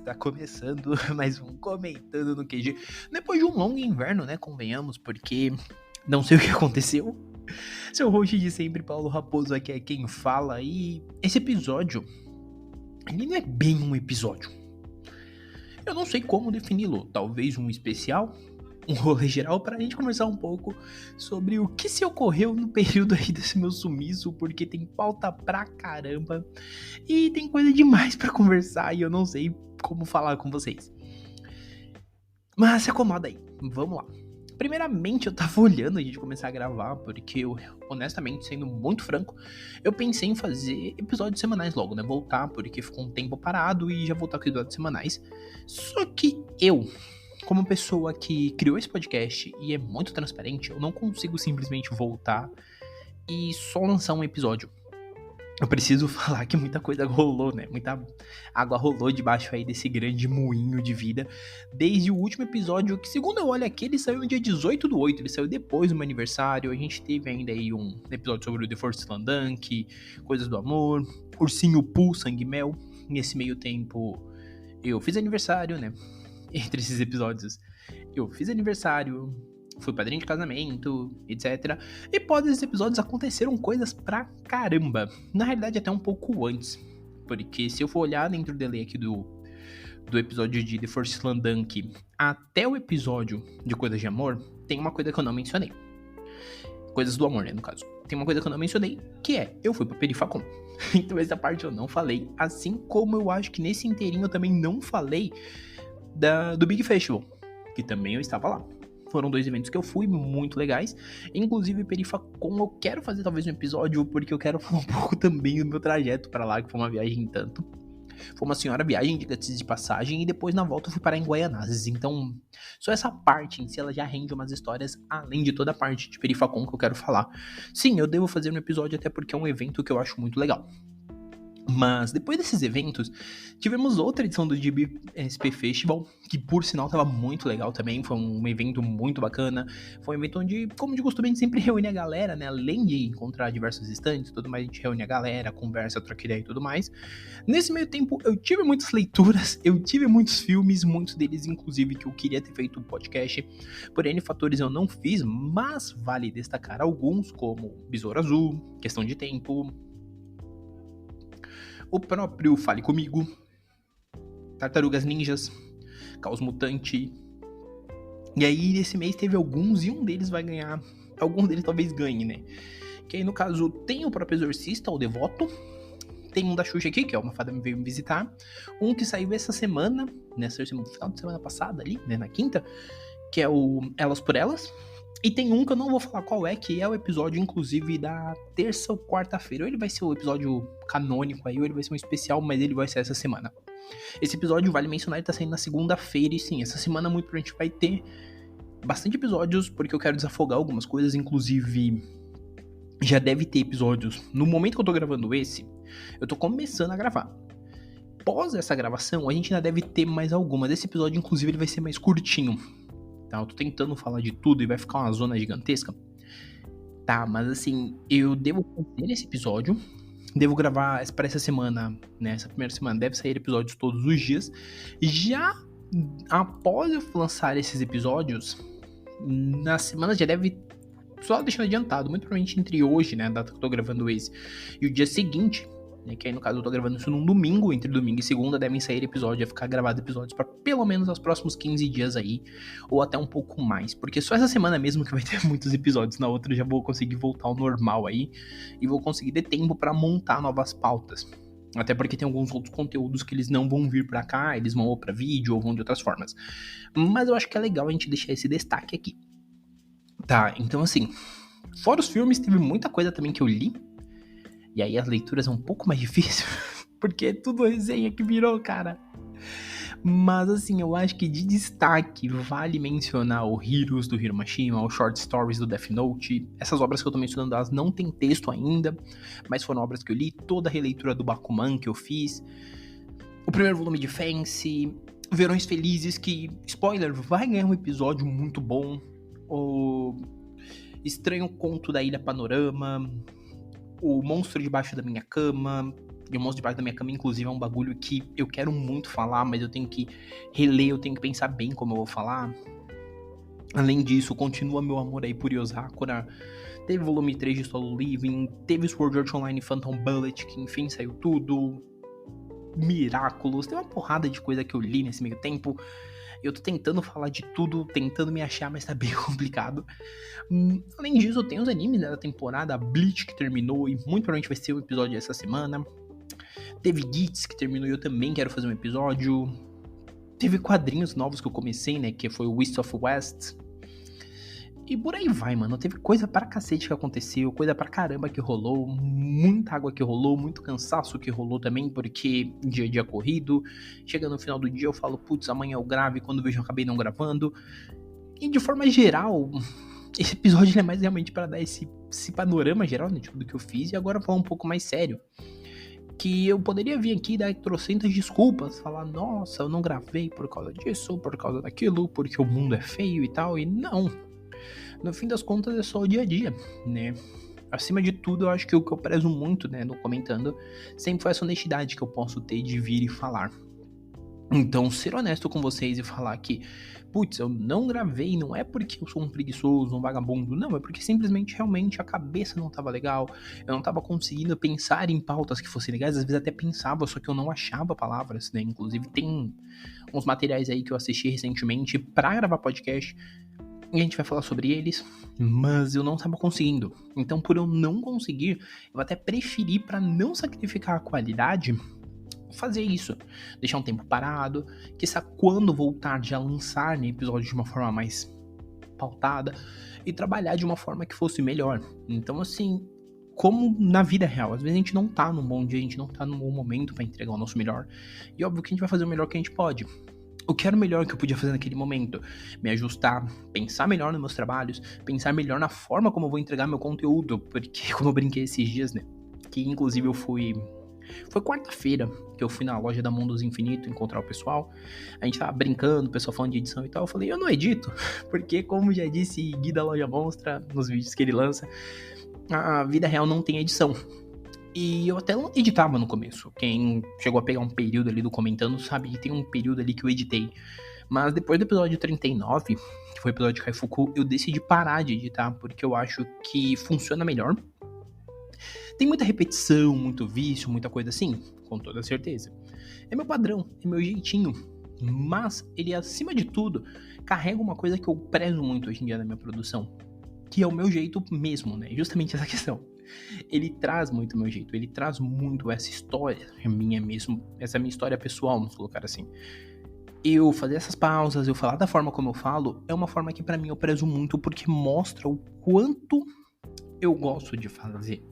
Está começando mais um Comentando no QG. Depois de um longo inverno, né, convenhamos, porque não sei o que aconteceu. Seu host de sempre, Paulo Raposo, aqui é quem fala. E esse episódio, ele não é bem um episódio. Eu não sei como defini-lo. Talvez um especial, um rolê geral, para a gente conversar um pouco sobre o que se ocorreu no período aí desse meu sumiço, porque tem pauta pra caramba e tem coisa demais pra conversar e eu não sei como falar com vocês. Mas se acomoda aí, vamos lá. Primeiramente, eu tava olhando a gente começar a gravar, porque eu, honestamente, sendo muito franco, eu pensei em fazer episódios semanais logo, né? Voltar, porque ficou um tempo parado e já voltar com episódios semanais. Só que eu, como pessoa que criou esse podcast e é muito transparente, eu não consigo simplesmente voltar e só lançar um episódio. Eu preciso falar que muita coisa rolou, né? Muita água rolou debaixo aí desse grande moinho de vida. Desde o último episódio, que segundo eu olho aqui, ele saiu no dia 18/8, ele saiu depois do meu aniversário. A gente teve ainda aí um episódio sobre o The Force Slandunk, Coisas do Amor, Ursinho Poo, Sangue e Mel. Nesse meio tempo, eu fiz aniversário, né? Entre esses episódios, eu fiz aniversário, fui padrinho de casamento, etc. E após esses episódios aconteceram coisas pra caramba. Na realidade, até um pouco antes. Porque se eu for olhar dentro do delay aqui do episódio de The Force Slandunk até o episódio de Coisas de Amor, tem uma coisa que eu não mencionei. Coisas do amor, né, no caso. Tem uma coisa que eu não mencionei, que é, eu fui pra Perifacom. Então essa parte eu não falei. Assim como eu acho que nesse inteirinho eu também não falei do Big Festival, que também eu estava lá. Foram 2 eventos que eu fui, muito legais. Inclusive, Perifacom, eu quero fazer talvez um episódio, porque eu quero falar um pouco também do meu trajeto pra lá, que foi uma viagem tanto. Foi uma senhora viagem de passagem, e depois na volta eu fui parar em Guaianazes. Então, só essa parte em si, ela já rende umas histórias, além de toda a parte de Perifacom que eu quero falar. Sim, eu devo fazer um episódio, até porque é um evento que eu acho muito legal. Mas depois desses eventos, tivemos outra edição do GBSP Festival, que por sinal estava muito legal também, foi um evento muito bacana, foi um evento onde, como de costume, a gente sempre reúne a galera, né, além de encontrar diversos estandes e tudo mais, a gente reúne a galera, conversa, troca ideia e tudo mais. Nesse meio tempo, eu tive muitas leituras, eu tive muitos filmes, muitos deles, inclusive, que eu queria ter feito um podcast, por N fatores eu não fiz, mas vale destacar alguns, como Besouro Azul, Questão de Tempo, o próprio Fale Comigo, Tartarugas Ninjas, Caos Mutante. E aí, nesse mês teve alguns, e um deles vai ganhar. Algum deles talvez ganhe, né? Que aí, no caso, tem o próprio Exorcista, o Devoto. Tem um da Xuxa aqui, que é Uma Fada Me Veio Me Visitar. Um que saiu essa semana, no final de semana passada ali, né? Na quinta, que é o Elas por Elas. E tem um que eu não vou falar qual é, que é o episódio, inclusive, da terça ou quarta-feira. Ou ele vai ser o episódio canônico aí, ou ele vai ser um especial, mas ele vai ser essa semana. Esse episódio, vale mencionar, ele tá saindo na segunda-feira, e sim, essa semana muito provavelmente vai ter bastante episódios, porque eu quero desafogar algumas coisas, inclusive já deve ter episódios. No momento que eu tô gravando esse, eu tô começando a gravar. Após essa gravação, a gente ainda deve ter mais algumas. Esse episódio, inclusive, ele vai ser mais curtinho. Tá, eu tô tentando falar de tudo e vai ficar uma zona gigantesca. Tá, mas assim, eu devo fazer esse episódio. Devo gravar para essa semana, né? Essa primeira semana deve sair episódios todos os dias. Já após eu lançar esses episódios, na semana já deve. Só deixando adiantado, muito provavelmente entre hoje, né? A data que eu tô gravando esse, e o dia seguinte. Que aí no caso eu tô gravando isso num domingo, entre domingo e segunda devem sair episódios, vai ficar gravado episódios para pelo menos os próximos 15 dias aí, ou até um pouco mais, porque só essa semana mesmo que vai ter muitos episódios, na outra eu já vou conseguir voltar ao normal aí, e vou conseguir ter tempo para montar novas pautas, até porque tem alguns outros conteúdos que eles não vão vir para cá, eles vão ou pra vídeo ou vão de outras formas, mas eu acho que é legal a gente deixar esse destaque aqui. Tá, então assim, fora os filmes, teve muita coisa também que eu li. E aí as leituras é um pouco mais difícil, porque é tudo resenha que virou, cara. Mas assim, eu acho que de destaque vale mencionar o Heroes do Hiro Mashima, o Short Stories do Death Note. Essas obras que eu tô mencionando, elas não tem texto ainda, mas foram obras que eu li, toda a releitura do Bakuman que eu fiz, o primeiro volume de Fancy, Verões Felizes, que, spoiler, vai ganhar um episódio muito bom, o Estranho Conto da Ilha Panorama, O Monstro Debaixo da Minha Cama, E o Monstro Debaixo da Minha Cama, inclusive, é um bagulho que eu quero muito falar, mas eu tenho que reler, eu tenho que pensar bem como eu vou falar. Além disso, continua meu amor aí por Yosakura. Teve volume 3 de Solo Living, teve Sword Art Online Phantom Bullet, que enfim saiu tudo. Miraculous, tem uma porrada de coisa que eu li nesse meio tempo. Eu tô tentando falar de tudo, tentando me achar, mas tá bem complicado. Além disso, tem os animes da temporada, Bleach que terminou e muito provavelmente vai ser um episódio essa semana. Teve Gits que terminou e eu também quero fazer um episódio. Teve quadrinhos novos que eu comecei, né, que foi o East of West. E por aí vai, mano. Teve coisa pra cacete que aconteceu, coisa pra caramba que rolou, muita água que rolou, muito cansaço que rolou também, porque dia a dia corrido. Chega no final do dia eu falo, putz, amanhã eu gravo, e quando vejo eu acabei não gravando. E de forma geral, esse episódio é mais realmente pra dar esse panorama geral, né, de tudo que eu fiz, e agora falar um pouco mais sério. Que eu poderia vir aqui e dar trocentas desculpas, falar, nossa, eu não gravei por causa disso, por causa daquilo, porque o mundo é feio e tal, e não. No fim das contas é só o dia a dia, né? Acima de tudo, eu acho que o que eu prezo muito, né, no comentando, sempre foi essa honestidade que eu posso ter de vir e falar. Então, ser honesto com vocês e falar que, putz, eu não gravei, não é porque eu sou um preguiçoso, um vagabundo, não, é porque simplesmente, realmente, a cabeça não tava legal, eu não tava conseguindo pensar em pautas que fossem legais, às vezes até pensava, só que eu não achava palavras, né, inclusive tem uns materiais aí que eu assisti recentemente pra gravar podcast, e a gente vai falar sobre eles, mas eu não estava conseguindo. Então, por eu não conseguir, eu até preferi, para não sacrificar a qualidade, fazer isso. Deixar um tempo parado, que sabe quando voltar já lançar no episódio de uma forma mais pautada e trabalhar de uma forma que fosse melhor. Então, assim, como na vida real, às vezes a gente não tá num bom dia, a gente não tá num bom momento para entregar o nosso melhor. E óbvio que a gente vai fazer o melhor que a gente pode. O que era o melhor que eu podia fazer naquele momento? Me ajustar, pensar melhor nos meus trabalhos, pensar melhor na forma como eu vou entregar meu conteúdo, porque como eu brinquei esses dias, né, que inclusive eu fui quarta-feira que eu fui na loja da Mundos Infinito encontrar o pessoal, a gente tava brincando, o pessoal falando de edição e tal, eu falei, eu não edito, porque como já disse Gui da Loja Monstra, nos vídeos que ele lança, a vida real não tem edição. E eu até não editava no começo. Quem chegou a pegar um período ali do comentando sabe que tem um período ali que eu editei. Mas depois do episódio 39, que foi o episódio de Kaifuku, eu decidi parar de editar, porque eu acho que funciona melhor. Tem muita repetição, muito vício, muita coisa assim, com toda certeza. É meu padrão, é meu jeitinho. Mas ele, acima de tudo, carrega uma coisa que eu prezo muito hoje em dia na minha produção, que é o meu jeito mesmo, né? Justamente essa questão. Ele traz muito o meu jeito, ele traz muito essa história minha mesmo, essa minha história pessoal, vamos colocar assim. Eu fazer essas pausas, eu falar da forma como eu falo, é uma forma que pra mim eu prezo muito, porque mostra o quanto eu gosto de fazer.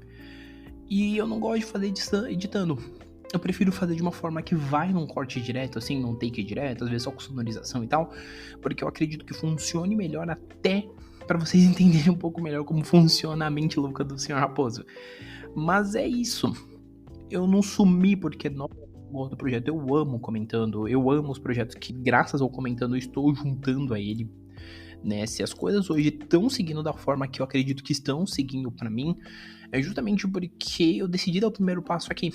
E eu não gosto de fazer editando. Eu prefiro fazer de uma forma que vai num corte direto, assim, num take direto, às vezes só com sonorização e tal, porque eu acredito que funcione melhor até pra vocês entenderem um pouco melhor como funciona a mente louca do Sr. Raposo. Mas é isso. Eu não sumi porque não gosto do projeto. Eu amo comentando. Eu amo os projetos que, graças ao comentando, eu estou juntando a ele. Né? Se as coisas hoje estão seguindo da forma que eu acredito que estão seguindo pra mim, é justamente porque eu decidi dar o primeiro passo aqui.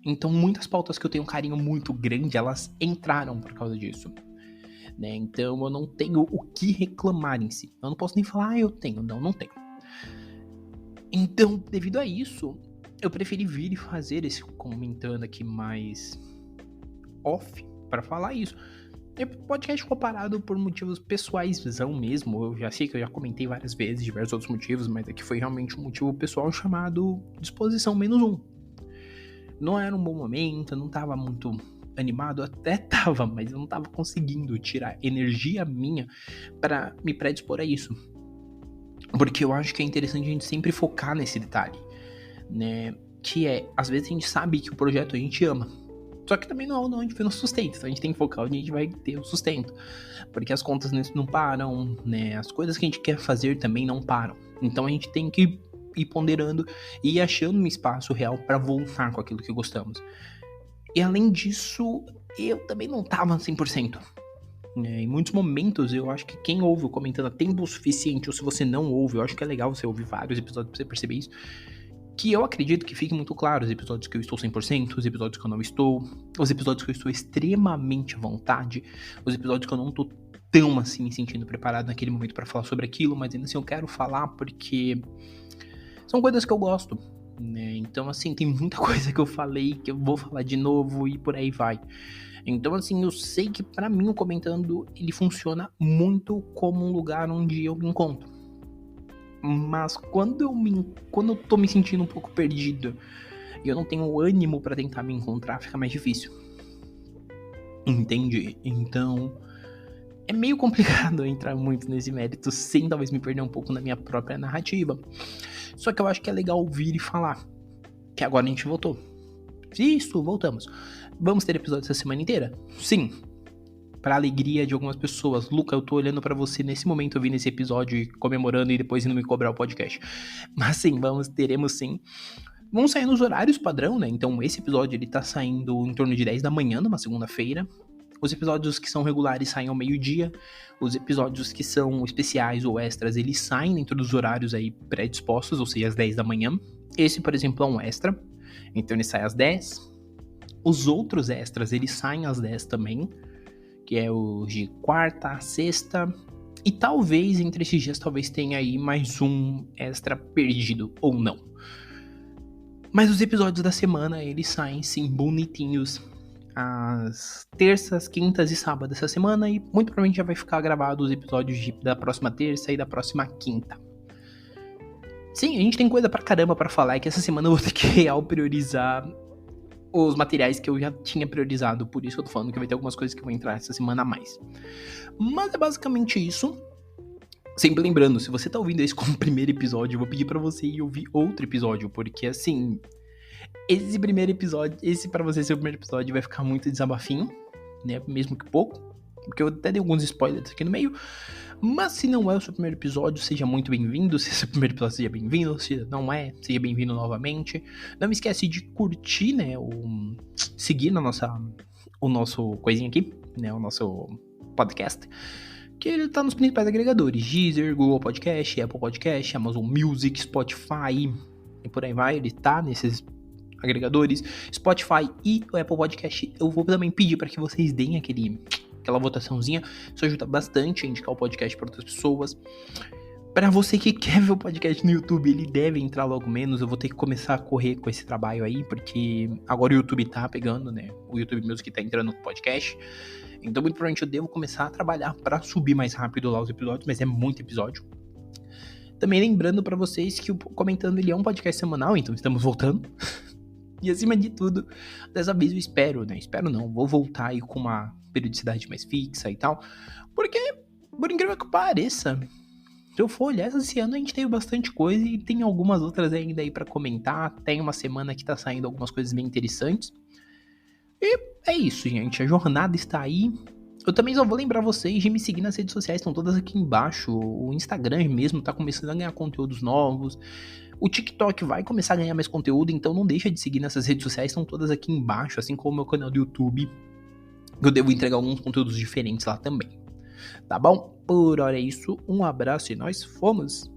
Então, muitas pautas que eu tenho um carinho muito grande, elas entraram por causa disso. Né? Então eu não tenho o que reclamar em si. Eu não posso nem falar, eu tenho. Não tenho. Então, devido a isso, eu preferi vir e fazer esse comentando aqui mais off para falar isso. O podcast ficou parado por motivos pessoais mesmo. Eu já sei que eu já comentei várias vezes, diversos outros motivos, mas aqui foi realmente um motivo pessoal chamado disposição -1. Não era um bom momento, não tava muito animado, até tava, mas eu não tava conseguindo tirar energia minha pra me predispor a isso. Porque eu acho que é interessante a gente sempre focar nesse detalhe, né? Que é, às vezes a gente sabe que o projeto a gente ama, só que também não é onde a gente vê no sustento, então a gente tem que focar onde a gente vai ter o sustento. Porque as contas não param, né? As coisas que a gente quer fazer também não param. Então a gente tem que ir ponderando e ir achando um espaço real pra voltar com aquilo que gostamos. E além disso, eu também não tava 100%. Em muitos momentos, eu acho que quem ouve o comentando a tempo suficiente, ou se você não ouve, eu acho que é legal você ouvir vários episódios pra você perceber isso. que eu acredito que fique muito claro, os episódios que eu estou 100%, os episódios que eu não estou, os episódios que eu estou extremamente à vontade, os episódios que eu não tô tão assim me sentindo preparado naquele momento pra falar sobre aquilo, mas ainda assim eu quero falar porque são coisas que eu gosto, né? Então assim, tem muita coisa que eu falei que eu vou falar de novo e por aí vai. Então assim, eu sei que pra mim o Comentando, ele funciona muito como um lugar onde eu me encontro. Mas quando eu tô me sentindo um pouco perdido e eu não tenho ânimo pra tentar me encontrar, fica mais difícil. Entende? Então, é meio complicado eu entrar muito nesse mérito sem talvez me perder um pouco na minha própria narrativa. Só que eu acho que é legal ouvir e falar que agora a gente voltou. Isso, voltamos. Vamos ter episódio essa semana inteira? Sim. Pra alegria de algumas pessoas. Luca, eu tô olhando pra você nesse momento, ouvindo esse episódio e comemorando e depois indo me cobrar o podcast. Mas sim, teremos sim. Vão sair nos horários padrão, né? Então esse episódio ele tá saindo em torno de 10 da manhã, numa segunda-feira. Os episódios que são regulares saem ao meio-dia. Os episódios que são especiais ou extras, eles saem dentro dos horários aí predispostos, ou seja, às 10 da manhã. Esse, por exemplo, é um extra. Então ele sai às 10. Os outros extras, eles saem às 10 também, que é os de quarta, sexta, e talvez entre esses dias talvez tenha aí mais um extra perdido, ou não. Mas os episódios da semana, eles saem sim bonitinhos às terças, quintas e sábados dessa semana, e muito provavelmente já vai ficar gravado os episódios da próxima terça e da próxima quinta. Sim, a gente tem coisa pra caramba pra falar, é que essa semana eu vou ter que real priorizar os materiais que eu já tinha priorizado, por isso que eu tô falando que vai ter algumas coisas que vão entrar essa semana a mais. Mas é basicamente isso. Sempre lembrando, se você tá ouvindo esse como primeiro episódio, eu vou pedir pra você ir ouvir outro episódio, porque assim, esse pra você ser o primeiro episódio vai ficar muito desabafinho, né, mesmo que pouco, porque eu até dei alguns spoilers aqui no meio. Mas se não é o seu primeiro episódio, seja muito bem-vindo. Se é o seu primeiro episódio, seja bem-vindo. Se não é, seja bem-vindo novamente. Não me esquece de curtir, né? Seguir o nosso coisinha aqui, né? O nosso podcast. Que ele tá nos principais agregadores: Deezer, Google Podcast, Apple Podcast, Amazon Music, Spotify e por aí vai. Ele tá nesses agregadores. Spotify e o Apple Podcast. Eu vou também pedir para que vocês deem aquela votaçãozinha, isso ajuda bastante a indicar o podcast para outras pessoas. Para você que quer ver o podcast no YouTube, ele deve entrar logo menos. Eu vou ter que começar a correr com esse trabalho aí, porque agora o YouTube tá pegando, né? O YouTube Music tá entrando no podcast. Então, muito provavelmente eu devo começar a trabalhar para subir mais rápido lá os episódios, mas é muito episódio. Também lembrando para vocês que o Comentando ele é um podcast semanal, então estamos voltando. E acima de tudo, dessa vez eu espero, né? Espero não, vou voltar aí com uma periodicidade mais fixa e tal. Porque, por incrível que pareça, se eu for olhar, esse ano a gente teve bastante coisa e tem algumas outras ainda aí pra comentar. Tem uma semana que tá saindo algumas coisas bem interessantes. E é isso, gente. A jornada está aí. Eu também só vou lembrar vocês de me seguir nas redes sociais, estão todas aqui embaixo. O Instagram mesmo tá começando a ganhar conteúdos novos. O TikTok vai começar a ganhar mais conteúdo, então não deixa de seguir nessas redes sociais, estão todas aqui embaixo, assim como o meu canal do YouTube. Eu devo entregar alguns conteúdos diferentes lá também. Tá bom? Por hora é isso, um abraço e nós fomos!